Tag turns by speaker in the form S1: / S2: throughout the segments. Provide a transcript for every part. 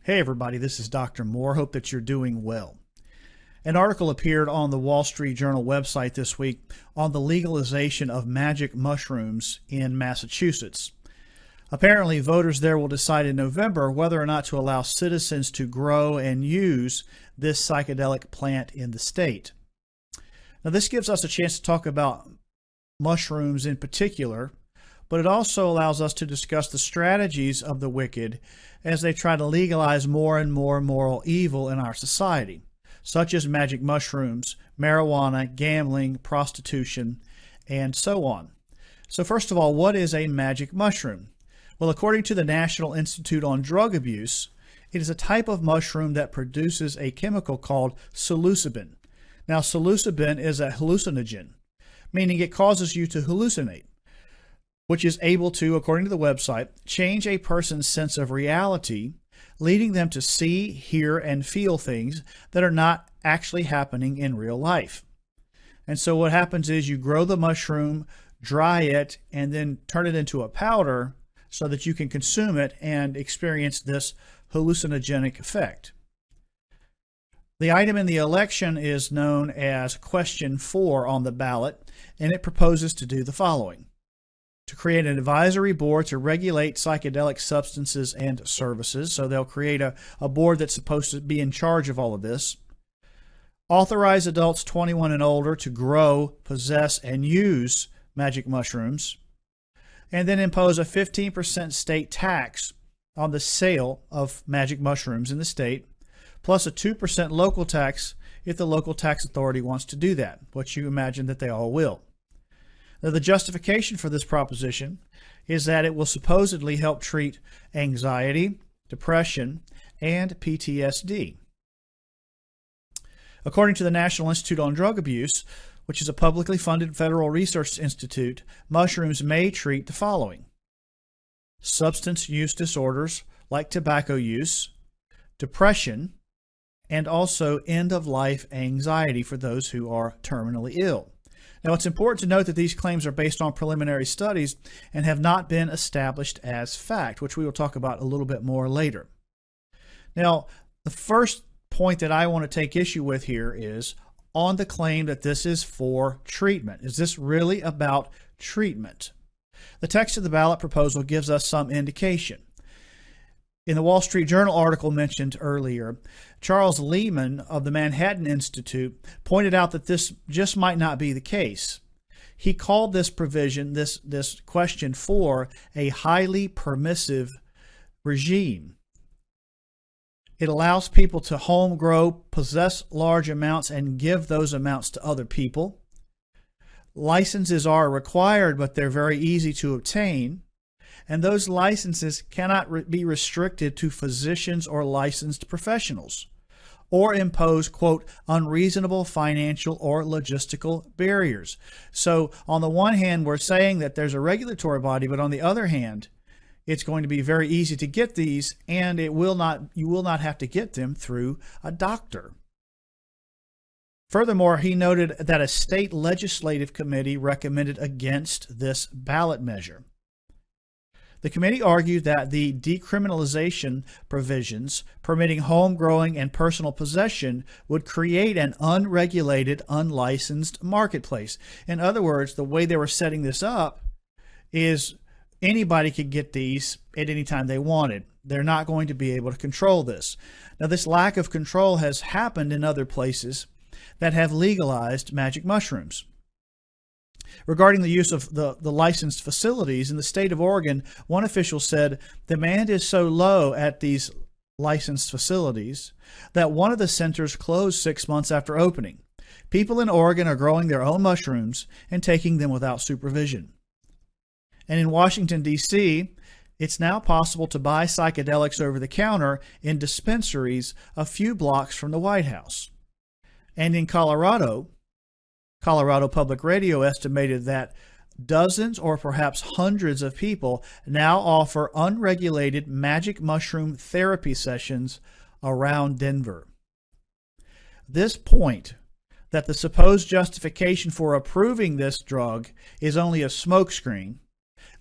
S1: Hey everybody, this is Dr. Moore. Hope that you're doing well. An article appeared on the Wall Street Journal website this week on the legalization of magic mushrooms in Massachusetts. Apparently, voters there will decide in November whether or not to allow citizens to grow and use this psychedelic plant in the state. Now, this gives us a chance to talk about mushrooms in particular, but it also allows us to discuss the strategies of the wicked as they try to legalize more and more moral evil in our society, such as magic mushrooms, marijuana, gambling, prostitution, and so on. So first of all, what is a magic mushroom? Well, according to the National Institute on Drug Abuse, it is a type of mushroom that produces a chemical called psilocybin. Now, psilocybin is a hallucinogen, meaning it causes you to hallucinate, which is able to, according to the website, change a person's sense of reality, leading them to see, hear, and feel things that are not actually happening in real life. And so what happens is you grow the mushroom, dry it, and then turn it into a powder so that you can consume it and experience this hallucinogenic effect. The item in the election is known as Question 4 on the ballot, and it proposes to do the following: to create an advisory board to regulate psychedelic substances and services. So they'll create a board that's supposed to be in charge of all of this. Authorize adults 21 and older to grow, possess, and use magic mushrooms. And then impose a 15% state tax on the sale of magic mushrooms in the state, plus a 2% local tax if the local tax authority wants to do that, which you imagine that they all will. Now, the justification for this proposition is that it will supposedly help treat anxiety, depression, and PTSD. According to the National Institute on Drug Abuse, which is a publicly funded federal research institute, mushrooms may treat the following: substance use disorders like tobacco use, depression, and also end-of-life anxiety for those who are terminally ill. Now, it's important to note that these claims are based on preliminary studies and have not been established as fact, which we will talk about a little bit more later. Now, the first point that I want to take issue with here is on the claim that this is for treatment. Is this really about treatment? The text of the ballot proposal gives us some indication. In the Wall Street Journal article mentioned earlier, Charles Lehman of the Manhattan Institute pointed out that this just might not be the case. He called this provision, this question 4, a highly permissive regime. It allows people to home grow, possess large amounts, and give those amounts to other people. Licenses are required, but they're very easy to obtain. And those licenses cannot be restricted to physicians or licensed professionals, or impose, quote, unreasonable financial or logistical barriers. So on the one hand, we're saying that there's a regulatory body, but on the other hand, it's going to be very easy to get these, and you will not have to get them through a doctor. Furthermore, he noted that a state legislative committee recommended against this ballot measure. The committee argued that the decriminalization provisions permitting home growing and personal possession would create an unregulated, unlicensed marketplace. In other words, the way they were setting this up is anybody could get these at any time they wanted. They're not going to be able to control this. Now, this lack of control has happened in other places that have legalized magic mushrooms. Regarding the use of the licensed facilities in the state of Oregon, one official said demand is so low at these licensed facilities that one of the centers closed 6 months after opening. People in Oregon are growing their own mushrooms and taking them without supervision. And in Washington, D.C., it's now possible to buy psychedelics over the counter in dispensaries a few blocks from the White House. And in Colorado Public Radio estimated that dozens or perhaps hundreds of people now offer unregulated magic mushroom therapy sessions around Denver. This point, that the supposed justification for approving this drug is only a smokescreen,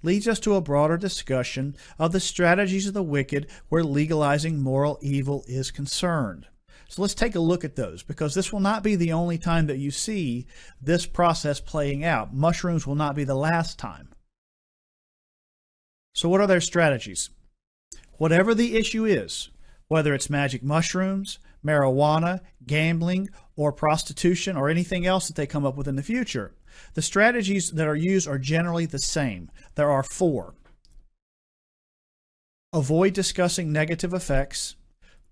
S1: leads us to a broader discussion of the strategies of the wicked where legalizing moral evil is concerned. So let's take a look at those, because this will not be the only time that you see this process playing out. Mushrooms will not be the last time. So what are their strategies? Whatever the issue is, whether it's magic mushrooms, marijuana, gambling, or prostitution, or anything else that they come up with in the future, the strategies that are used are generally the same. There are 4. Avoid discussing negative effects,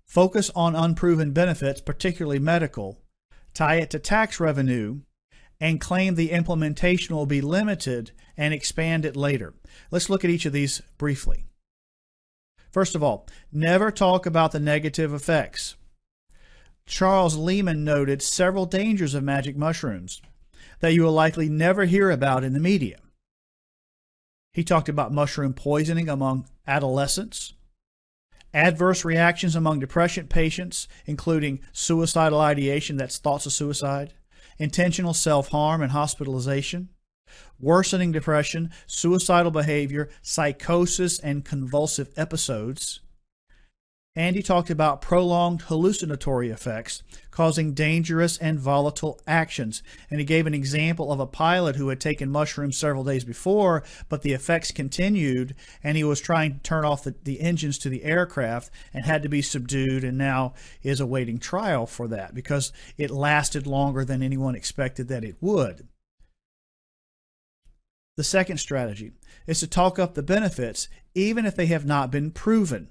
S1: focus on unproven benefits, particularly medical, tie it to tax revenue, and claim the implementation will be limited and expand it later. Let's look at each of these briefly. First of all, never talk about the negative effects. Charles Lehman noted several dangers of magic mushrooms that you will likely never hear about in the media. He talked about mushroom poisoning among adolescents, adverse reactions among depression patients, including suicidal ideation, that's thoughts of suicide, intentional self-harm and hospitalization, worsening depression, suicidal behavior, psychosis, and convulsive episodes. And he talked about prolonged hallucinatory effects causing dangerous and volatile actions. And he gave an example of a pilot who had taken mushrooms several days before, but the effects continued, and he was trying to turn off the engines to the aircraft and had to be subdued, and now is awaiting trial for that because it lasted longer than anyone expected that it would. The second strategy is to talk up the benefits, even if they have not been proven.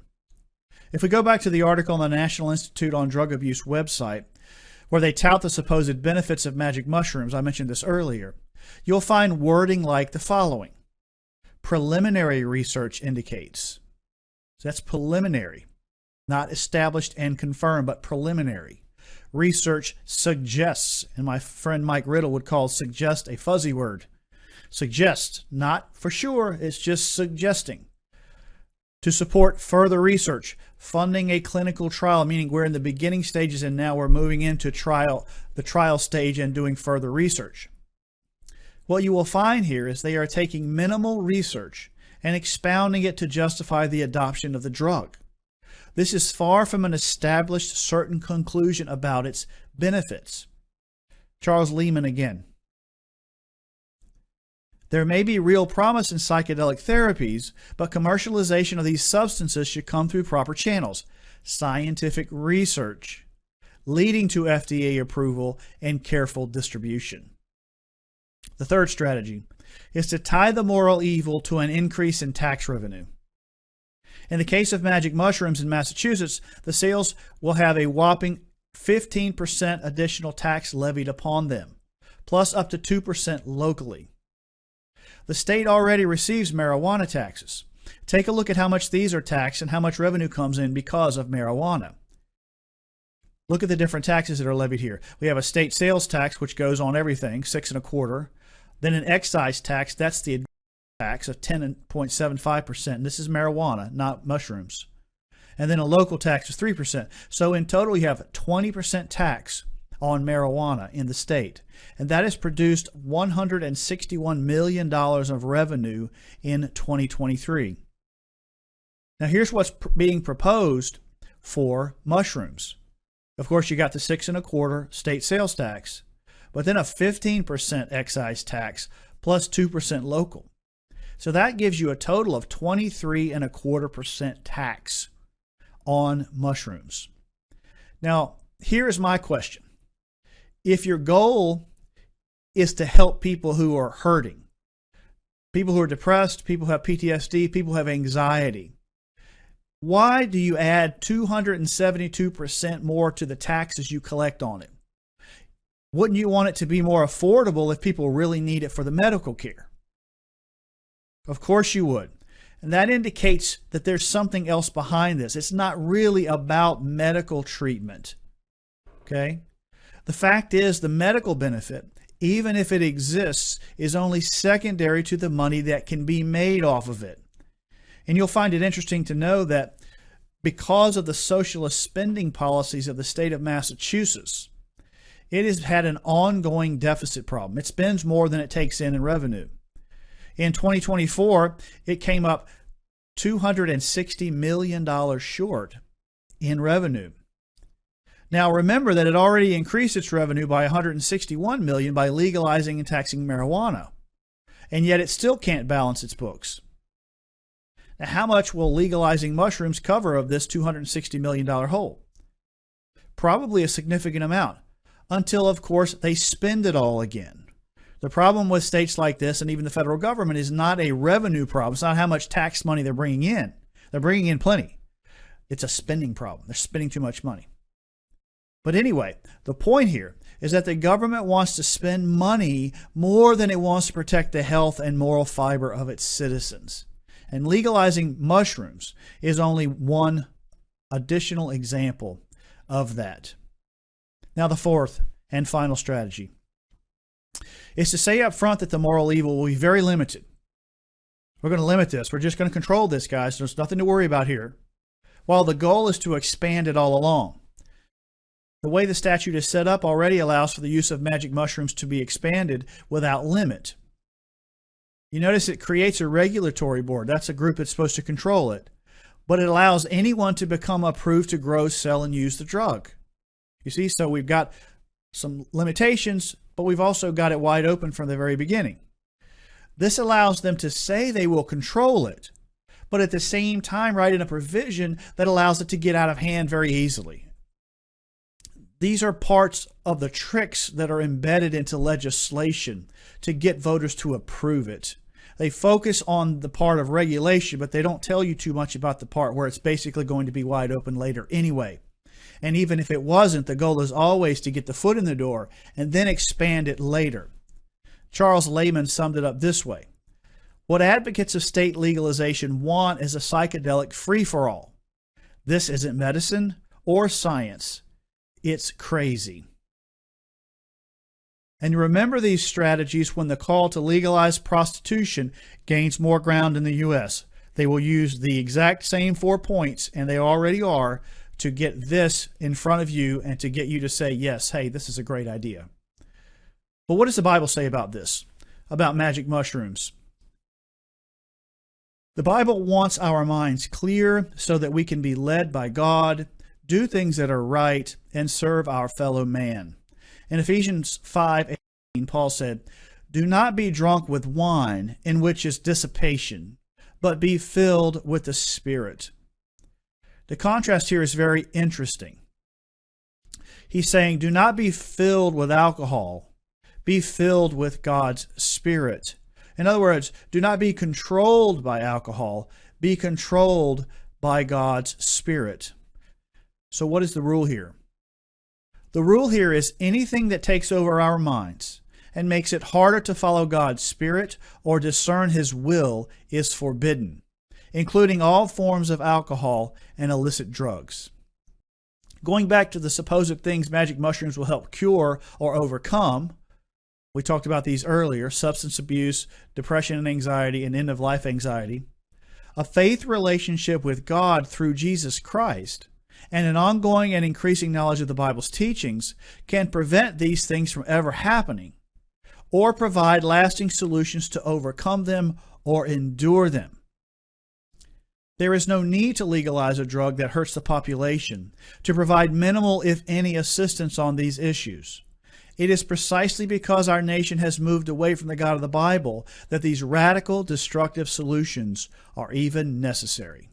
S1: If we go back to the article on the National Institute on Drug Abuse website, where they tout the supposed benefits of magic mushrooms, I mentioned this earlier, you'll find wording like the following. Preliminary research indicates. So that's preliminary, not established and confirmed, but preliminary. Research suggests, and my friend Mike Riddle would call suggest a fuzzy word. Suggest, not for sure, it's just suggesting. To support further research, funding a clinical trial, meaning we're in the beginning stages and now we're moving into the trial stage and doing further research. What you will find here is they are taking minimal research and expounding it to justify the adoption of the drug. This is far from an established certain conclusion about its benefits. Charles Lehman again. There may be real promise in psychedelic therapies, but commercialization of these substances should come through proper channels, scientific research, leading to FDA approval and careful distribution. The third strategy is to tie the moral evil to an increase in tax revenue. In the case of magic mushrooms in Massachusetts, the sales will have a whopping 15% additional tax levied upon them, plus up to 2% locally. The state already receives marijuana taxes. Take a look at how much these are taxed and how much revenue comes in because of marijuana. Look at the different taxes that are levied here. We have a state sales tax, which goes on everything, 6 1/4. Then an excise tax, that's the tax of 10.75%. This is marijuana, not mushrooms. And then a local tax of 3%. So in total, you have a 20% tax on marijuana in the state. And that has produced $161 million of revenue in 2023. Now here's what's being proposed for mushrooms. Of course, you got the 6 1/4 state sales tax, but then a 15% excise tax plus 2% local. So that gives you a total of 23.25% tax on mushrooms. Now, here's my question. If your goal is to help people who are hurting, people who are depressed, people who have PTSD, people who have anxiety, why do you add 272% more to the taxes you collect on it? Wouldn't you want it to be more affordable if people really need it for the medical care? Of course you would. And that indicates that there's something else behind this. It's not really about medical treatment. Okay? The fact is, the medical benefit, even if it exists, is only secondary to the money that can be made off of it. And you'll find it interesting to know that because of the socialist spending policies of the state of Massachusetts, it has had an ongoing deficit problem. It spends more than it takes in revenue. In 2024, it came up $260 million short in revenue. Now remember that it already increased its revenue by $161 million by legalizing and taxing marijuana, and yet it still can't balance its books. Now, how much will legalizing mushrooms cover of this $260 million hole? Probably a significant amount, until, of course, they spend it all again. The problem with states like this, and even the federal government, is not a revenue problem. It's not how much tax money they're bringing in. They're bringing in plenty. It's a spending problem. They're spending too much money. But anyway, the point here is that the government wants to spend money more than it wants to protect the health and moral fiber of its citizens. And legalizing mushrooms is only one additional example of that. Now, the fourth and final strategy is to say up front that the moral evil will be very limited. We're going to limit this. We're just going to control this, guys. There's nothing to worry about here. While the goal is to expand it all along. The way the statute is set up already allows for the use of magic mushrooms to be expanded without limit. You notice it creates a regulatory board. That's a group that's supposed to control it. But it allows anyone to become approved to grow, sell, and use the drug. You see, so we've got some limitations, but we've also got it wide open from the very beginning. This allows them to say they will control it, but at the same time write in a provision that allows it to get out of hand very easily. These are parts of the tricks that are embedded into legislation to get voters to approve it. They focus on the part of regulation, but they don't tell you too much about the part where it's basically going to be wide open later anyway. And even if it wasn't, the goal is always to get the foot in the door and then expand it later. Charles Layman summed it up this way. What advocates of state legalization want is a psychedelic free-for-all. This isn't medicine or science. It's crazy. And remember these strategies when the call to legalize prostitution gains more ground in the U.S. They will use the exact same 4 points, and they already are, to get this in front of you and to get you to say, yes, hey, this is a great idea. But what does the Bible say about this, about magic mushrooms? The Bible wants our minds clear so that we can be led by God, do things that are right, and serve our fellow man. In Ephesians 5:18, Paul said, "Do not be drunk with wine, in which is dissipation, but be filled with the Spirit." The contrast here is very interesting. He's saying, do not be filled with alcohol, be filled with God's Spirit. In other words, do not be controlled by alcohol, be controlled by God's Spirit. So what is the rule here? The rule here is anything that takes over our minds and makes it harder to follow God's Spirit or discern His will is forbidden, including all forms of alcohol and illicit drugs. Going back to the supposed things magic mushrooms will help cure or overcome, we talked about these earlier, substance abuse, depression and anxiety, and end-of-life anxiety. A faith relationship with God through Jesus Christ and an ongoing and increasing knowledge of the Bible's teachings can prevent these things from ever happening or provide lasting solutions to overcome them or endure them. There is no need to legalize a drug that hurts the population to provide minimal, if any, assistance on these issues. It is precisely because our nation has moved away from the God of the Bible that these radical, destructive solutions are even necessary.